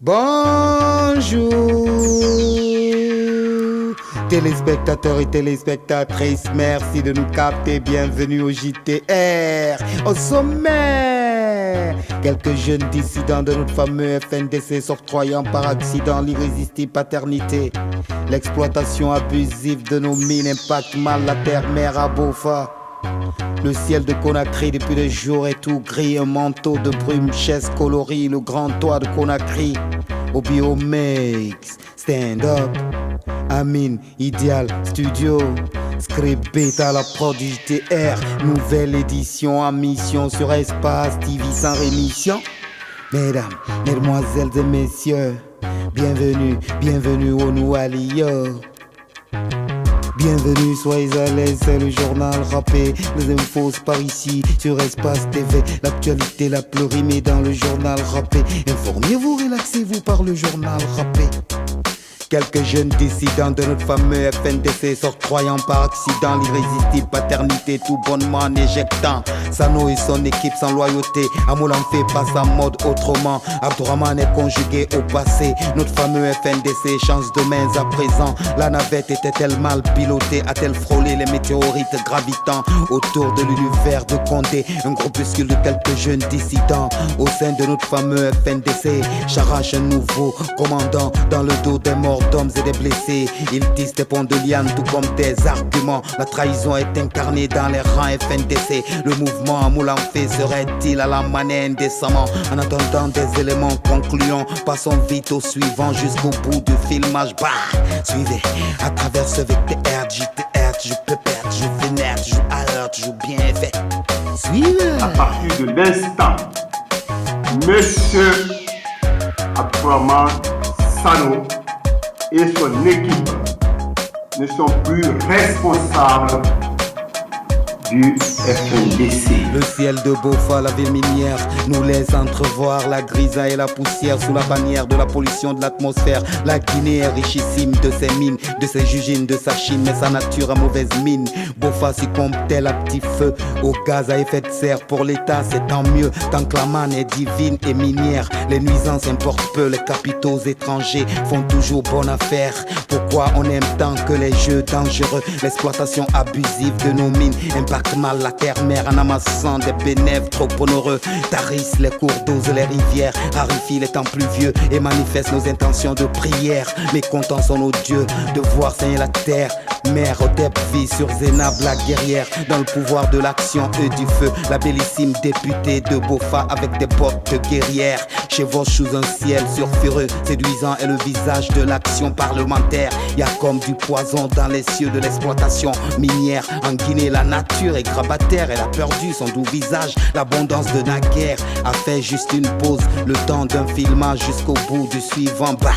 Bonjour téléspectateurs et téléspectatrices, merci de nous capter, bienvenue au JTR. Au sommet, quelques jeunes dissidents de notre fameux FNDC s'octroyant par accident l'irrésistible paternité. L'exploitation abusive de nos mines impacte mal la terre-mère à Bofa. Le ciel de Conakry depuis des jours est tout gris, un manteau de brume, chaise coloris, le grand toit de Conakry. Au Biomakes, stand up, Amine, Ideal, Studio, Script Beta, la prod du JTR, nouvelle édition en mission sur Espace TV sans rémission. Mesdames, mesdemoiselles et messieurs, bienvenue, bienvenue au Noualio. Bienvenue, soyez à l'aise, c'est le journal rappé. Les infos par ici sur Espace TV. L'actualité la plus rimée dans le journal rappé. Informez-vous, relaxez-vous par le journal rappé. Quelques jeunes dissidents de notre fameux FNDC s'octroyant par accident l'irrésistible paternité tout bonnement en éjectant Sano et son équipe sans loyauté. Amoulan fait pas sa mode autrement. Abdourahman est conjugué au passé. Notre fameux FNDC change de mains à présent. La navette était-elle mal pilotée? A-t-elle frôlé les météorites gravitant autour de l'univers de Condé? Un groupuscule de quelques jeunes dissidents au sein de notre fameux FNDC j'arrache un nouveau commandant dans le dos des morts d'hommes et des blessés. Ils disent des ponts de liane tout comme des arguments. La trahison est incarnée dans les rangs FNDC. Le mouvement Moulin fait serait-il à la manée indécemment? En attendant des éléments concluants, passons vite au suivant jusqu'au bout du filmage. Bah, suivez à travers ce VTR, JTR, je peux perdre, je vénère, je alerte, je bien fait. Suivez. À partir de l'instant, Monsieur Abdourahman Sano et son équipe ne sont plus responsables du FNDC. Le ciel de Bofa, la ville minière, nous laisse entrevoir la grisaille et la poussière sous la bannière de la pollution de l'atmosphère. La Guinée est richissime de ses mines, de ses jugines, de sa Chine, mais sa nature a mauvaise mine. Bofa succombe tel à petit feu au gaz à effet de serre. Pour l'État, c'est tant mieux, tant que la manne est divine et minière. Les nuisances importent peu, les capitaux étrangers font toujours bonne affaire. Pourquoi on aime tant que les jeux dangereux? L'exploitation abusive de nos mines impacte mal la terre-mère en amassant des bénéfices trop onéreux. Tarissent les cours d'eau et les rivières, raréfient les temps pluvieux et manifestent nos intentions de prière. Mécontents sont nos dieux de voir saigner la terre. Mère Odeb vit sur Zénab la guerrière. Dans le pouvoir de l'action et du feu, la bellissime députée de Bofa avec des bottes de guerrière chevauche sous un ciel sulfureux, séduisant est le visage de l'action parlementaire. Y a comme du poison dans les cieux de l'exploitation minière. En Guinée, la nature est grabataire, elle a perdu son doux visage. L'abondance de naguère a fait juste une pause, le temps d'un filmage jusqu'au bout du suivant. Bah,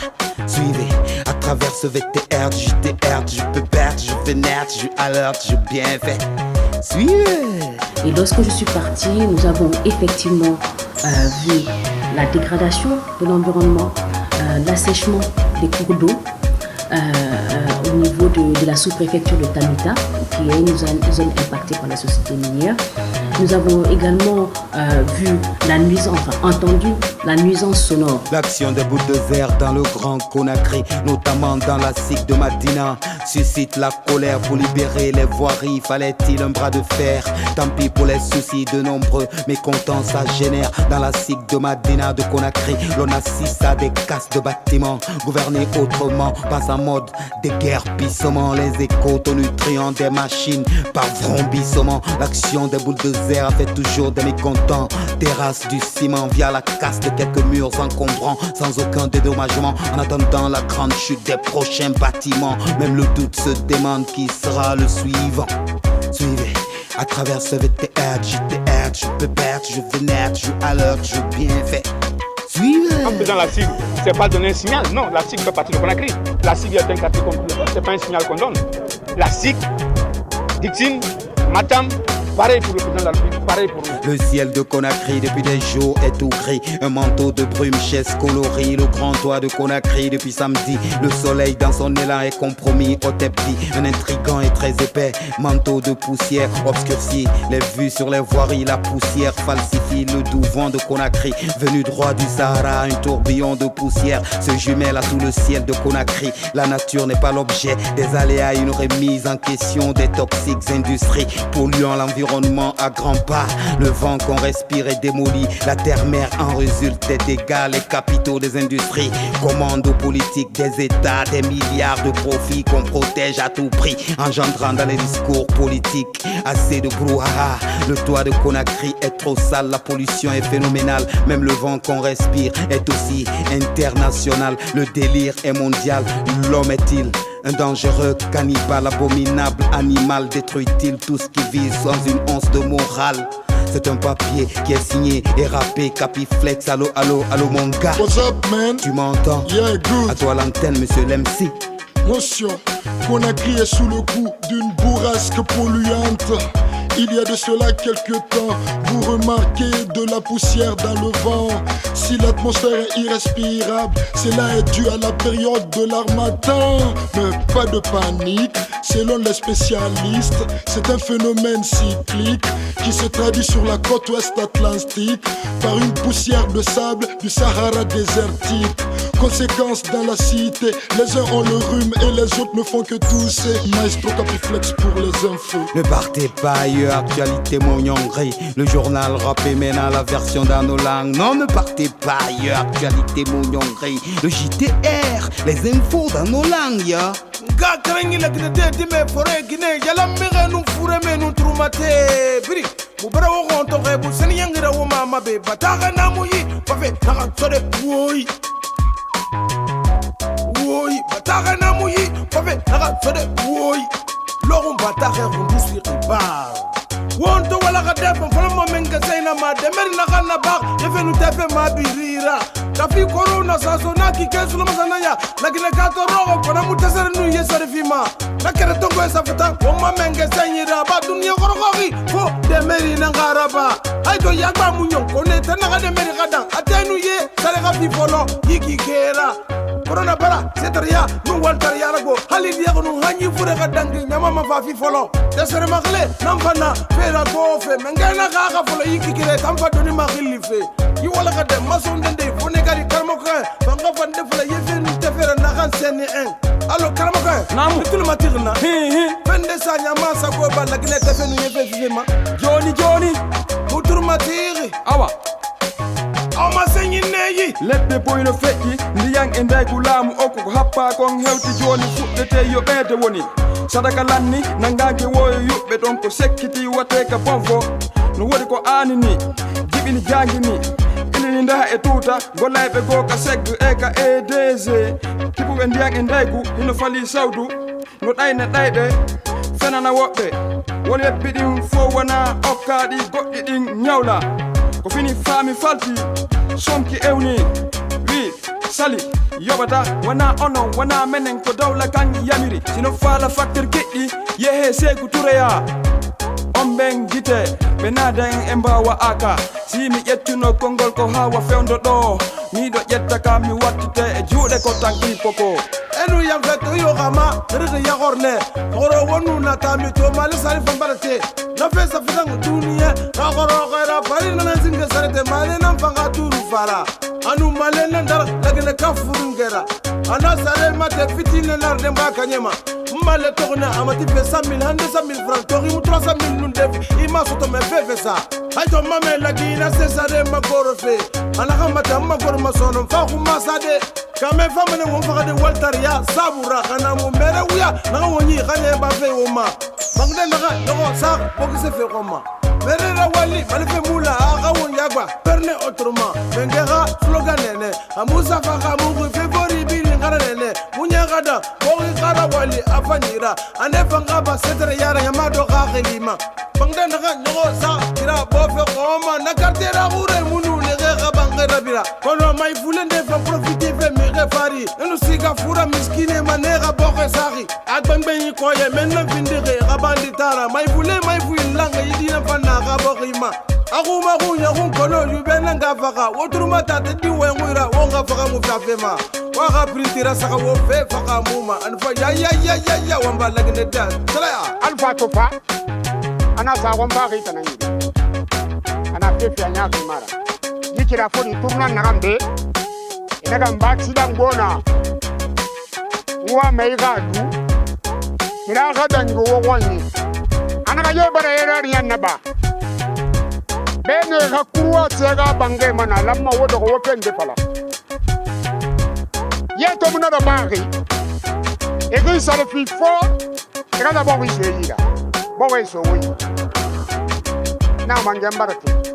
suivez à travers ce VTR, JTR, je peux perdre, je vénère, je alerte, je bien fait. Suivez. Et lorsque je suis partie, nous avons effectivement vu la dégradation de l'environnement, l'assèchement des cours d'eau au niveau de la sous-préfecture de Tamita, qui est une zone impactée par la société minière. Nous avons également vu la nuisance, entendu la nuisance sonore. L'action des bulldozers dans le grand Conakry, notamment dans la SIC de Madina, suscite la colère pour libérer les voiries. Fallait-il un bras de fer? Tant pis pour les soucis de nombreux mécontents, ça génère. Dans la SIC de Madina de Conakry, l'on assiste à des casses de bâtiments gouvernés autrement, pas en mode déguerpissement. Les échos tonitruants des machines par vrombissement. L'action des bulldozers a fait toujours des mécontents. Terrasse du ciment via la casse de quelques murs encombrants, sans aucun dédommagement. En attendant la grande chute des prochains bâtiments, même le doute se demande qui sera le suivant. Suivez à travers ce VTR, JTR, je peux perdre, je vénère, je alerte, je bien fait. Suivez. En faisant la SIG, c'est pas donner un signal. Non, la SIG fait partie de Conakry. La SIG est un quartier complet. C'est pas un signal qu'on donne. La SIG, Dixine, Matam, Pareil pour le président de la République, pareil pour nous. Le ciel de Conakry depuis des jours est tout gris. Un manteau de brume, chaise colorie. Le grand toit de Conakry depuis samedi. Le soleil dans son élan est compromis au tapis. Un intrigant et très épais manteau de poussière obscurci les vues sur les voiries. La poussière falsifie le doux vent de Conakry. Venu droit du Sahara, un tourbillon de poussière se jumelle à tout le ciel de Conakry. La nature n'est pas l'objet des aléas, une remise en question des toxiques industries polluant l'environnement à grands pas. Le vent qu'on respire est démoli, la terre-mère en résulte des dégâts. Les capitaux des industries commandent aux politiques des États des milliards de profits qu'on protège à tout prix, engendrant dans les discours politiques assez de brouhaha. Le toit de Conakry est trop sale, la pollution est phénoménale. Même le vent qu'on respire est aussi international. Le délire est mondial, l'homme est-il un dangereux cannibale, abominable animal? Détruit-il tout ce qui vise sans une once de morale? C'est un papier qui est signé et rappé Capiflex. Allo, allo, allo mon gars. What's up, man? Tu m'entends? Yeah, good. À toi l'antenne, monsieur l'MC. Motion, Conakry est sous le coup d'une bourrasque polluante. Il y a de cela quelques temps, vous remarquez de la poussière dans le vent. Si l'atmosphère est irrespirable, cela est dû à la période de l'harmattan. Mais pas de panique, selon les spécialistes, c'est un phénomène cyclique qui se traduit sur la côte ouest atlantique par une poussière de sable du Sahara désertique. Conséquence dans la cité, les uns ont le rhume et les autres ne font que tousser. Maestro Capiflex pour les infos. Ne partez pas ailleurs, actualité mon yongri. Le journal rappé maintenant la version dans nos langues. Non, ne partez pas ailleurs, actualité mon yongri. Le JTR, les infos dans nos langues, ya. Gakarangi la gine dime fore gine yalam mege nu fure me nu trumate biri mubara wo gonto rebu seni yangira wo mama be bataga namuyi pafe naga sore woi bataga namuyi pafe naga sore woi lorum bataga rundusi riba wonto wala ga defo fala mo menga sayna ma demeri naga na ba yefe nu tefe ma birira kafi corona saso na ki kesu lo masanaya lakini kato rogo kona mutasere nu yesare fima na kere tongo esa futa o ma menga sayira ba dunia gorogogi fo demeri na ngaraba ay to yagba munyo kone tanaga demeri gadan atenu ye sare ga fifolo yiki kera corona bara setariya nu waltariya rago hali dia nu hanyi fure gadangi nyama ma fa fifolo desere magle namfana fera gofe mengena ga folo yiki kere tamfa doni magli fe yi wala ga dem masonde de fone gari karmoka banga fande fula yefe nu tefera na kan sene en allo karmoka namu tul matirna fende sa nyama sa ko ba lagne tefe nu yefe fima joni mutur matiri awa Oma senyi neyi Ledde boyno feƴƴi ndiyam e ndaygu laamu okko ko happa kon hewti joni fuɗɗete yo ɓeede woni sadaka lanni nangage woyo yuɓɓe ɗon ko sekkiti wate ka bonfo no woni ko aani ni jiɓini jangi ni ilini ndaha e tuuta gollayɓe goo ka seggo e ka EDG tipuɓe ndiyam e ndaygu hino fali sawdu no ɗayne ɗayɓe fenana woɓɓe won yebbi ɗin fo wona okkaɗi goɗɗi ɗin ñawla ko fini faami falti somki ewni wi sali yobata wana onon wana menen ko dawla kan yamiri sino faala facteur keɗɗi yehe seeku tureya on ɓen gite ɓe naada en e mbawa aka si mi ƴettuno konngol ko hawa fewdo ɗo miɗo ƴetta ka mi wattite e juuɗe ko tan kipoko enu yam feto yo gama rege yagorne goro wonu na tami to mali sari fambarate na fesa fitang dunia na goro gera fari na zinga sarete mali na fanga turu fara anu male na ndar lagene kafurungera ana sare mate fitine na demba kanyema male tourne amati fe 100 000 100 000 francs tori mu 300 000 nun def ima soto me fe ça ay to mame lagina se sare ma goro fe ana kamata ma goro ma sono fa kuma sade kame famane won fakade waltaria sabura kana mo mere wuya na woni khane ba fe woma bangde naga dogo sa boki se fe goma mere ra wali malife mula aga won yagba perne autrement bengera slogan nene amusa faka mungu favori bili ngara nene munya gada boki kara wali afanyira ane fanga ba setere yara yamado ga khilima bangde naga dogo sa kira bo fe goma na kartera gure munu le ga bangera bira kono mai fulende fa profiter fe fari enu siga fura miskine manera boke sari agbangbe yi koye menna vindire ka banditara mai fule mai fuilanga yidina fanna ka bokima akuma kunya kunkono yubena ngafaka woturuma tate diwe ngwira wonga faka mufafema waka printira saka wo fe faka muma anfa ya wamba lagine da salaya alfa tofa ana sa wamba kita nanyi ana pepe anya kumara yikira foni turna nagambe inaga mbati dangona wa meiga du ira ga dango woni anaga yebara era naba bene ga kurwa tsega bange mana lamma wodo ko pende pala yeto muna da bari e ga sala fi fo e ga da bo wi yira bo we so wi na mangem barati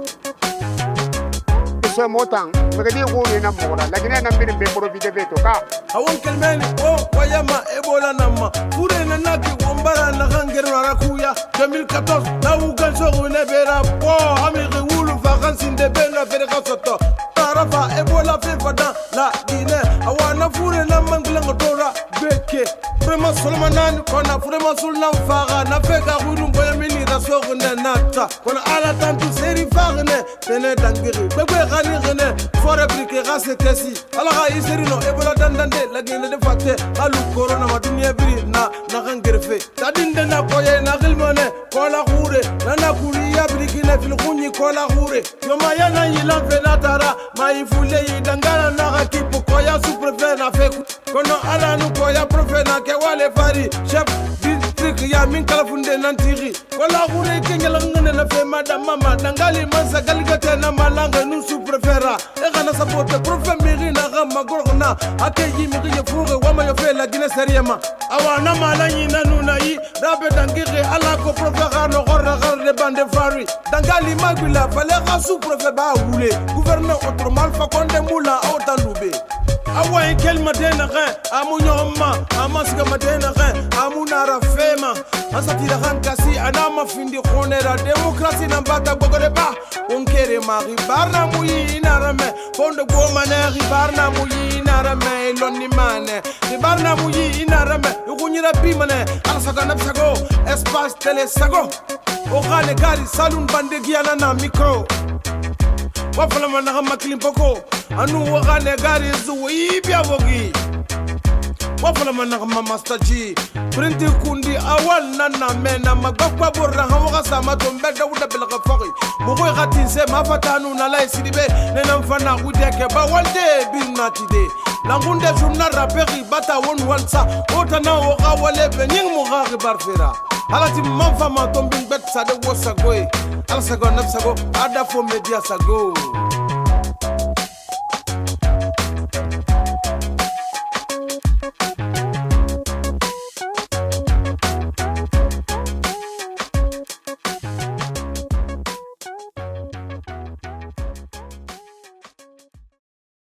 so motan megadi ko ni na mora lakini na mbini be profite beto ka awon kelmeni o wayama ebola namma pure na naki wombara na hangero rakuya 2014 na ugan so ne bera po amiri wulu vacances de bena federasoto tarafa ebola fe fada la dine awana fure na manglango tora beke vraiment solmanan kona vraiment sulnan faga na feka hulu boya mini raso na nata kona ala tantu seri fagne tene dangiri bebe gani gene fore brike gase tesi ala ga iseri no ebola dandande la gene de fakte alu corona ma dunia biri na gangerfe tadinde na koye na gilmone kola hure na kuriya brikine fil khunyi kola hure yoma yana yila venatara maifule yidangana na gakipu koya suprefe na feku kono ala nu koya profe na ke wale fari chef district ya min kala funde nantiri kola hure kengela ngene na fe madam mama dangali mansa galigate na malanga nu suprefera e kana sapote profe miri na gama gorna ake yimi ye fuge wama yo fe la gine seriema awana malanyi na nuna yi rabe dangire ala ko profe garno gorna garde bande fari dangali magula fale ga suprefe ba hule gouverneur autrement fa konde mula autalube awa enkel madena ga amunyoma amasiga madena ga amunara fema asatira hankasi anama findi khonera demokrasi nambata gogore ba onkere mari barna muyi inarame fondo gomane ribarna muyi inarame lonni mane ribarna muyi inarame ukunyira bimane alasaga napsago espace tele sago okane gari salun bandegiana na micro wafala mana maklim poko anu wakane gari zuwi biavogi wafala mana master G printi kundi awal nana mena magakwa borra hawa sama tombe dawda bil ghafari mugo ghatinse mafatanu na lai sidibe nena mfana kudeke ba walde binatide langunde journal raperi bata won walsa otana o gawale bening mugari barfira alati manfa ma tombin bet sade wosagoy alsago nafsago ada fo media sago